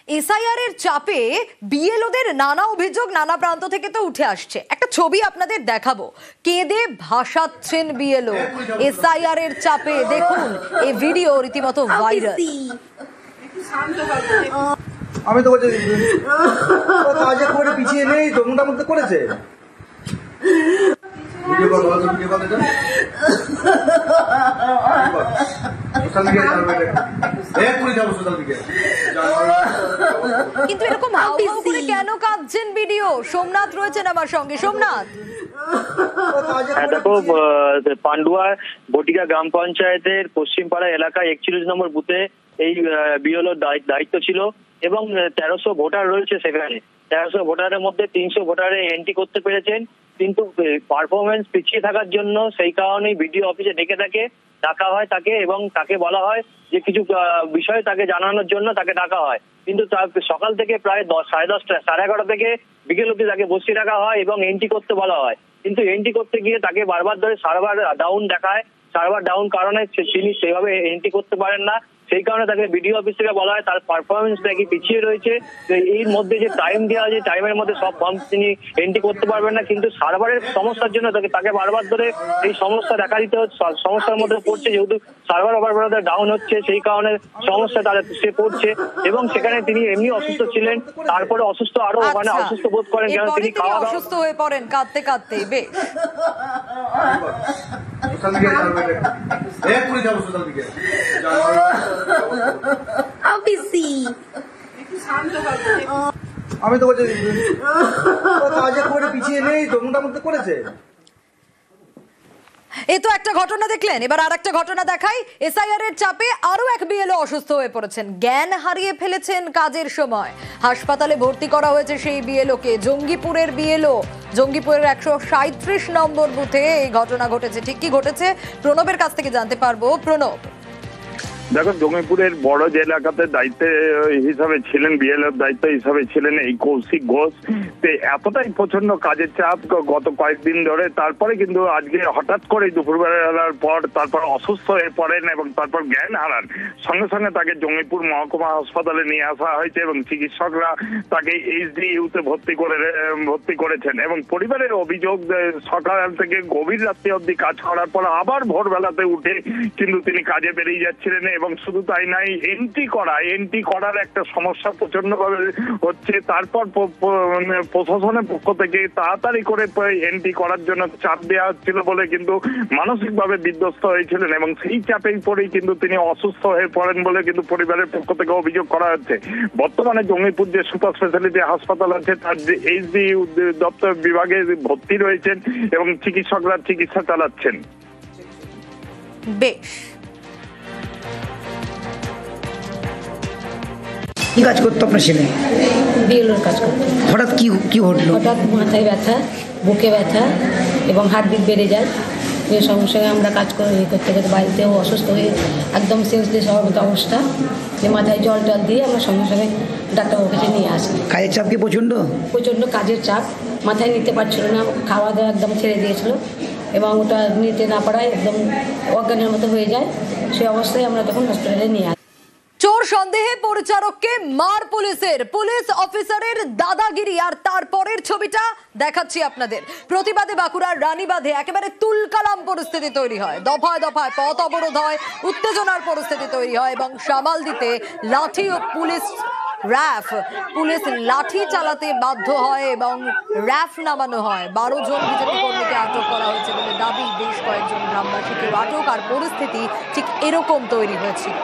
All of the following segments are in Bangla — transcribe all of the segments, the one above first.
এসআইআর এর চাপে বিএলওদের নানা অভিযোগ নানা প্রান্ত থেকে তো উঠে আসছে। একটা ছবি আপনাদের দেখাবো, কেঁদে ভাসাচ্ছেন বিএলও এসআইআর এর চাপে। দেখুন এই ভিডিও রীতিমতো ভাইরাল। আমি তো বলছি কাজে করে পিছিয়ে নেই তো, মোটামুটি করেছে। ভিডিও কল ভালো, ভিডিও কল এটা সোশ্যাল মিডিয়া এক করে যাবো সোশ্যাল মিডিয়া। কিন্তু এরকম হাউহাউ করে কেন কাঁদছেন ভিডিও? সোমনাথ রয়েছেন আমার সঙ্গে। সোমনাথ, দেখো, পান্ডুয়া বটিকা গ্রাম পঞ্চায়েতের পশ্চিমপাড়া এলাকায় 41 নম্বর বুথে এই বিএলওর দায়িত্ব ছিল এবং 1300 ভোটার রয়েছে সেখানে। 1300 ভোটারের মধ্যে 300 ভোটারে এন্ট্রি করতে পেরেছেন, কিন্তু পারফরমেন্স পিছিয়ে থাকার জন্য সেই কারণেই বিডিও অফিসে ডাকা হয় তাকে, এবং তাকে বলা হয় যে কিছু বিষয় তাকে জানানোর জন্য তাকে ডাকা হয়। কিন্তু সকাল থেকে প্রায় 10, 10:30, 11:30 থেকে বিকেল অব্দি তাকে বসিয়ে রাখা হয় এবং এন্ট্রি করতে বলা হয়। কিন্তু এন্ট্রি করতে গিয়ে তাকে বারবার ধরে সার্ভার ডাউন দেখায়। সার্ভার ডাউন কারণে তিনি সেভাবে এন্ট্রি করতে পারেন না। সেই কারণে তাকে বিডিও অফিস থেকে বলা হয় তার পারফরমেন্স নাকি পিছিয়ে রয়েছে। এর মধ্যে যে টাইম দেওয়া আছে, টাইমের মধ্যে সব ফর্ম তিনি এন্ট্রি করতে পারবেন না, কিন্তু সার্ভারের সমস্যার জন্য তাকে বারবার ধরে এই সমস্যা দেখা দিতে হচ্ছে। সমস্যার মধ্যে পড়ছে, যেহেতু সার্ভার বারবার ডাউন হচ্ছে, সেই কারণে সমস্যা সে পড়ছে। এবং সেখানে তিনি এমনি অসুস্থ ছিলেন, তারপরে অসুস্থ আরো ওখানে অসুস্থ বোধ করেন, কারণ তিনি খাওয়া দাওয়া অসুস্থ হয়ে পড়েন কাঁদতে কাঁদতে। বেশ, সোশ্যাল মিডিয়া এক করে যাবো সোশ্যাল মিডিয়া। আমি তো বলছি কাজে করে পিছিয়ে নেই তো, মোটামুটি করেছে। এই তো একটা ঘটনা দেখলেন, এবার আর একটা ঘটনা দেখাই। এসআইআর এর চাপে আরো এক বিএলও অসুস্থ হয়ে পড়েছেন, জ্ঞান হারিয়ে ফেলেছেন কাজের সময়। হাসপাতালে ভর্তি করা হয়েছে সেই বিএলওকে। জঙ্গিপুরের বিএলও, জঙ্গিপুরের 137 নম্বর বুথে এই ঘটনা ঘটেছে। ঠিক কি ঘটেছে প্রণবের কাছ থেকে জানতে পারবো। প্রণব, দেখো, জঙ্গিপুরের বড় যে এলাকাতে দায়িত্বে হিসাবে ছিলেন, বিএলওর দায়িত্ব হিসাবে ছিলেন এই কৌশিক ঘোষ। এতটাই প্রচন্ড কাজের চাপ গত কয়েকদিন ধরে, তারপরে কিন্তু আজকে হঠাৎ করে দুপুরবেলার পর তারপর অসুস্থ হয়ে পড়েন এবং তারপর জ্ঞান হারান। সঙ্গে সঙ্গে তাকে জঙ্গিপুর মহকুমা হাসপাতালে নিয়ে আসা হয়েছে এবং চিকিৎসকরা তাকে এইচডিইউতে ভর্তি করেছেন। এবং পরিবারের অভিযোগ, সকাল থেকে গভীর রাত্রি অবধি কাজ করার পর আবার ভোরবেলাতে উঠে কিন্তু তিনি কাজে বেরিয়ে যাচ্ছিলেন। এবং শুধু তাই নাই, এন্ট্রি করার একটা সমস্যা প্রচন্ড ভাবে হচ্ছে। তারপর প্রশাসনের পক্ষ থেকে তাড়াতাড়ি করে এন্ট্রি করার জন্য চাপ দেওয়া হচ্ছিল বলে কিন্তু মানসিকভাবে বিধ্বস্ত হয়েছিলেন এবং সেই চাপেই পরেই কিন্তু তিনি অসুস্থ হয়ে পড়েন বলে কিন্তু পরিবারের পক্ষ থেকে অভিযোগ করা হচ্ছে। বর্তমানে জঙ্গিপুর যে সুপার স্পেশালিটি হাসপাতাল আছে তার যে এইচডিইউ দপ্তর বিভাগে ভর্তি রয়েছেন এবং চিকিৎসকরা চিকিৎসা চালাচ্ছেন। বেশ, কি কাজ করতো আপনার ছেলে? বিএলওর কাজ করতো। হঠাৎ কি ঘটলো? হঠাৎ মাথায় ব্যথা, বুকে ব্যথা এবং হার্টবিট বেড়ে যায়। এর সঙ্গে সঙ্গে আমরা কাজ করতে বাড়িতেও অসুস্থ হয়ে একদম সেন্সলেস হওয়ার মতো অবস্থা, যে মাথায় জল দিয়ে আমরা সঙ্গে সঙ্গে ডাক্তারবাবুর কাছে নিয়ে আসি। কাজের চাপ কি প্রচণ্ড কাজের চাপ, মাথায় নিতে পারছিল না, খাওয়া দাওয়া একদম ছেড়ে দিয়েছিল এবং ওটা নিতে না পারায় একদম অজ্ঞানের মতো হয়ে যায়। সেই অবস্থায় আমরা তখন হসপিটালে নিয়ে আসি। চোর সন্দেহে পরিচারককে মার পুলিশের, পুলিশ অফিসারের দাদাগিরি। আর তারপরের ছবিটা দেখাচ্ছি আপনাদের। প্রতিবাদে বাঁকুড়ার রানীবাঁধে একেবারে তুলকালাম পরিস্থিতি তৈরি হয়। দফায় দফায় পথ অবরোধ হয়, উত্তেজনার পরিস্থিতি তৈরি হয় এবং সামাল দিতে লাঠি ও পুলিশ লাঠি চালাতে বাধ্য হয় এবং র্যাফ নামানো হয়। 12 জন বিজেপি কর্মীকে আটক করা হয়েছে বলে দাবি। বেশ কয়েকজন গ্রামবাসীকে আটক, আর পরিস্থিতি ঠিক এরকম তৈরি হয়েছিল।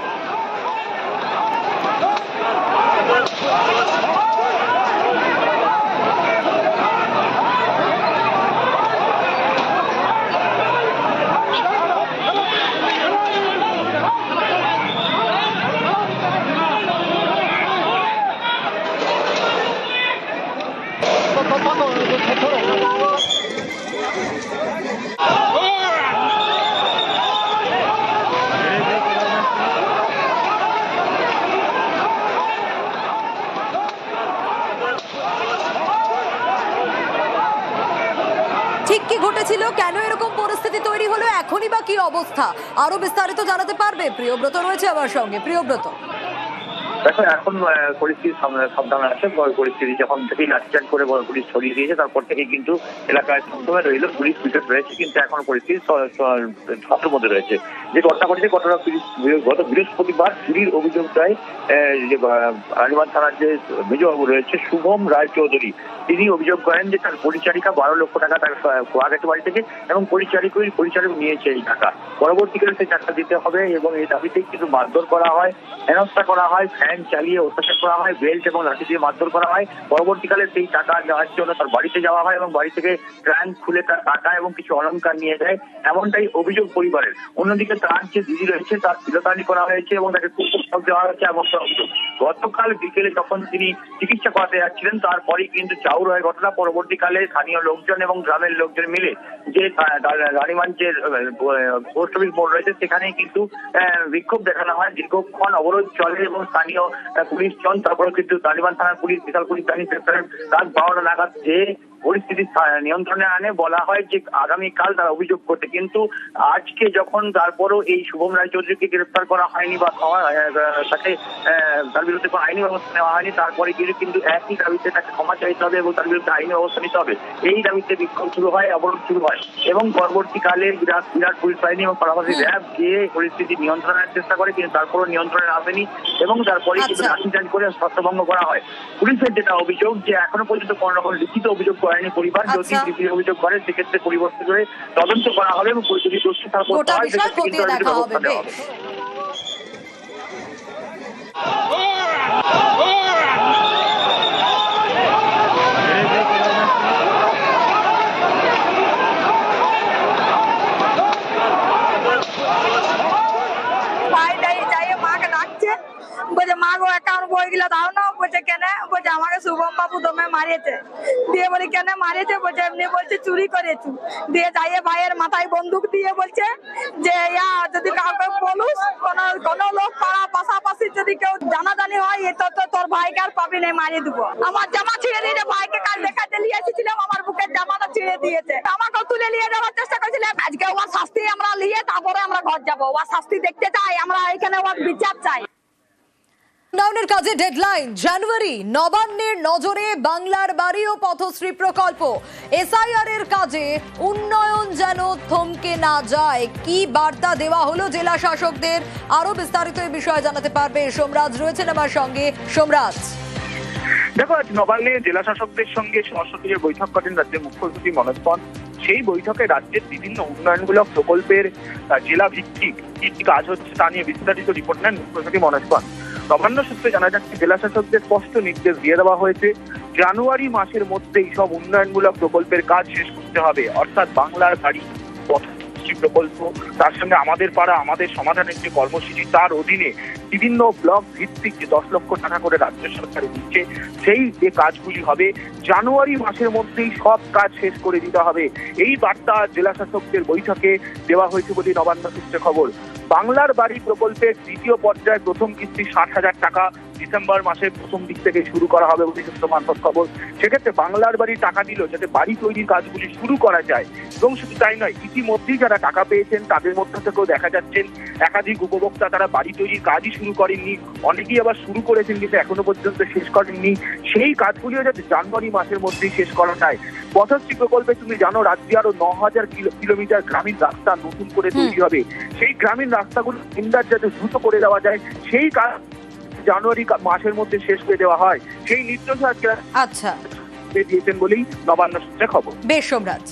ঠিক কি ঘটেছিল, কেন এরকম পরিস্থিতি তৈরি হলো, এখনই বা কি অবস্থা, আরো বিস্তারিত জানাতে পারবে প্রিয়ব্রত রয়েছে আমার সঙ্গে। প্রিয়ব্রত, দেখো এখন পরিস্থিতি সাবধানে আছে। পরিস্থিতি যখন থেকেই লাঠিচার্জ করে পুলিশ ছড়িয়ে দিয়েছে তারপর থেকে কিন্তু এলাকায় থমথমে রইল, পুলিশ পিকেট রয়েছে, কিন্তু এখন পরিস্থিতি ছত্রের মধ্যে রয়েছে। যে ঘটনা ঘটেছে ঘটনা গত বৃহস্পতিবার চুরির অভিযোগ দেয় যে রানীবাঁধ থানার যে মেজবাবু রয়েছে শুভম রায় চৌধুরী, তিনি অভিযোগ করেন যে তার পরিচারিকা 12 লক্ষ টাকা তার খোয়া গেছে বাড়ি থেকে এবং পরিচারিক নিয়েছে এই টাকা। পরবর্তীকালে সেই টাকা দিতে হবে এবং এই দাবিতেই কিন্তু মারধর করা হয়, হেনস্থা করা হয়, ফ্যান চালিয়ে অত্যাচার করা হয়, বেল্ট এবং লাঠি দিয়ে মারধর করা হয়। পরবর্তীকালে সেই টাকা নেওয়ার জন্য তার বাড়িতে যাওয়া হয় এবং বাড়ি থেকে ট্রাঙ্ক খুলে তার টাকা এবং কিছু অলংকার নিয়ে যায়, এমনটাই অভিযোগ পরিবারের। অন্যদিকে তার যে দিদি রয়েছে তার তিরস্কার করা হয়েছে এবং তাকে কুপ্রস্তাব দেওয়া হয়েছে এমনটা অভিযোগ। গতকাল বিকেলে যখন তিনি চিকিৎসা করাতে যাচ্ছিলেন তারপরেই কিন্তু চাউর হয় ঘটনা। পরবর্তীকালে স্থানীয় লোকজন এবং গ্রামের লোকজন মিলে যে রানীবাঁধ যে পোস্ট অফিস মোড় রয়েছে সেখানেই কিন্তু বিক্ষোভ দেখানো হয়, দীর্ঘক্ষণ অবরোধ চলে এবং স্থানীয় পুলিশ জন তারপরে কিন্তু রানীবাঁধ থানার পুলিশ বিশাল পুলিশ বাহিনী রাত 12টা নাগাদ যে পরিস্থিতি নিয়ন্ত্রণে আনে, বলা হয় যে আগামীকাল তারা অভিযোগ করতে, কিন্তু আজকে যখন তারপরও এই শুভম রায় চৌধুরীকে গ্রেফতার করা হয়নি বা তাকে তার বিরুদ্ধে কোনো আইনি ব্যবস্থা নেওয়া হয়নি, তারপরে কিন্তু একই দাবিতে তাকে ক্ষমা চাইতে হবে এবং তার বিরুদ্ধে আইনি ব্যবস্থা নিতে হবে, এই দাবিতে বিক্ষোভ শুরু হয়, অবরোধ শুরু হয় এবং পরবর্তীকালে বিরাট পুলিশ বাহিনী এবং পাশাপাশি র্যাব গিয়ে পরিস্থিতি নিয়ন্ত্রণের চেষ্টা করে, কিন্তু তারপরও নিয়ন্ত্রণে আসেনি এবং তারপরে কিন্তু লাঠিচার্জ করে ছত্রভঙ্গ করা হয়। পুলিশের যেটা অভিযোগ যে এখনো পর্যন্ত কোন রকম লিখিত অভিযোগ করেনি পরিবার, যদি লিখিত অভিযোগ করে সেক্ষেত্রে পরিবর্তন করে তদন্ত করা হবে এবং যদি দোষী সাব্যস্ত হয় সেক্ষেত্রে কিন্তু ব্যবস্থা নেওয়া হবে। বলছে মা গো অ্যাকাউন্ট বইগুলো দাও না, বলছে কেন, বলছে আমাকে শুভম বাবু দমে মারিয়েছে, দিয়ে বলি কেন মারিয়েছে, বলছে এমনি বলছে চুরি করেছি, দিয়ে যাইয়ে ভাইয়ের মাথায় বন্দুক দিয়ে বলছে যে যদি কাউকে বলুস কোনো লোক পাড়া পাশাপাশি যদি কেউ জানাজানি হয় তো তোর ভাইকে আর পাবি না, মারিয়ে দিব। আমার জামা ছিঁড়ে নিয়ে ভাইকে কাল দেখাতে নিয়ে এসেছিলাম, আমার বুকের জামাটা ছিঁড়ে দিয়েছে, আমাকেও তুলে নিয়ে যাওয়ার চেষ্টা করেছিলাম। আজকে ওর শাস্তি আমরা নিয়ে তারপরে আমরা ঘর যাবো, ওর শাস্তি দেখতে চাই আমরা, এখানে ওর বিচার চাই। উন্নয়নের কাজে ডেডলাইন জানুয়ারি, নবান্নের নজরে বাংলার বাড়ি ও পথশ্রী প্রকল্প। এসআইআর এর কাজে উন্নয়ন যেন থমকে না যায়, কি বার্তা দেওয়া হলো জেলা শাসকদের? আরো বিস্তারিত এই বিষয়ে জানাতে পারবে সোমরাজ, রয়েছেন আমার সঙ্গে। সোমরাজ, দেখো আজ নবান্নে জেলা শাসকদের সঙ্গে সরাসরি বৈঠক করেন রাজ্যের মুখ্যমন্ত্রী মনোজ পন্ত। সেই বৈঠকে রাজ্যের বিভিন্ন উন্নয়নমূলক প্রকল্পের জেলা ভিত্তিক কি কাজ হচ্ছে তা নিয়ে বিস্তারিত রিপোর্ট নেন মুখ্যমন্ত্রী মনোজ পন্ত। নবান্ন সূত্রে জানা যাচ্ছে জেলা শাসকদের স্পষ্ট নির্দেশ দিয়ে দেওয়া হয়েছে জানুয়ারি মাসের মধ্যেই সব উন্নয়নমূলক প্রকল্পের কাজ শেষ করতে হবে, অর্থাৎ বাংলার বাড়ি পথশ্রী প্রকল্প, তার সঙ্গে আমাদের পাড়া আমাদের সমাধানের যে কর্মসূচি তার অধীনে বিভিন্ন ব্লক ভিত্তিক যে 10 লক্ষ টাকা করে রাজ্য সরকার দিচ্ছে সেই যে কাজগুলি হবে জানুয়ারি মাসের মধ্যেই সব কাজ শেষ করে দিতে হবে, এই বার্তা জেলা শাসকদের বৈঠকে দেওয়া হয়েছে বলে নবান্ন সূত্রে খবর। বাংলার বাড়ি প্রকল্পের দ্বিতীয় পর্যায়ে প্রথম কিস্তি 60,000 টাকা ডিসেম্বর মাসের প্রথম দিক থেকে শুরু করা হবে বলে সূত্র মারফত খবর। সেক্ষেত্রে বাংলার বাড়ি টাকা দিল যাতে বাড়ি তৈরির কাজগুলি শুরু করা যায়, এবং শুধু তাই নয় ইতিমধ্যেই যারা টাকা পেয়েছেন তাদের মধ্যে থেকেও দেখা যাচ্ছেন একাধিক উপভোক্তা তারা বাড়ি তৈরির কাজই শুরু করেননি, অনেকেই আবার শুরু করেছেন কিন্তু এখনো পর্যন্ত শেষ করেননি, সেই কাজগুলিও যাতে জানুয়ারি মাসের মধ্যেই শেষ করা যায়। পথশ্রী প্রকল্পে তুমি জানো রাজ্যে আরো 9,000 কিলোমিটার গ্রামীণ রাস্তা নতুন করে তৈরি হবে, সেই গ্রামীণ রাস্তাগুলো টেন্ডার যাতে দ্রুত করে দেওয়া যায় সেই কাজ জানুয়ারি মাসের মধ্যে শেষ করে দেওয়া হয়, সেই নির্দেশ আজকে দিয়েছেন বলেই নবান্ন সূত্রে খবর। বেশ সোমরাজ।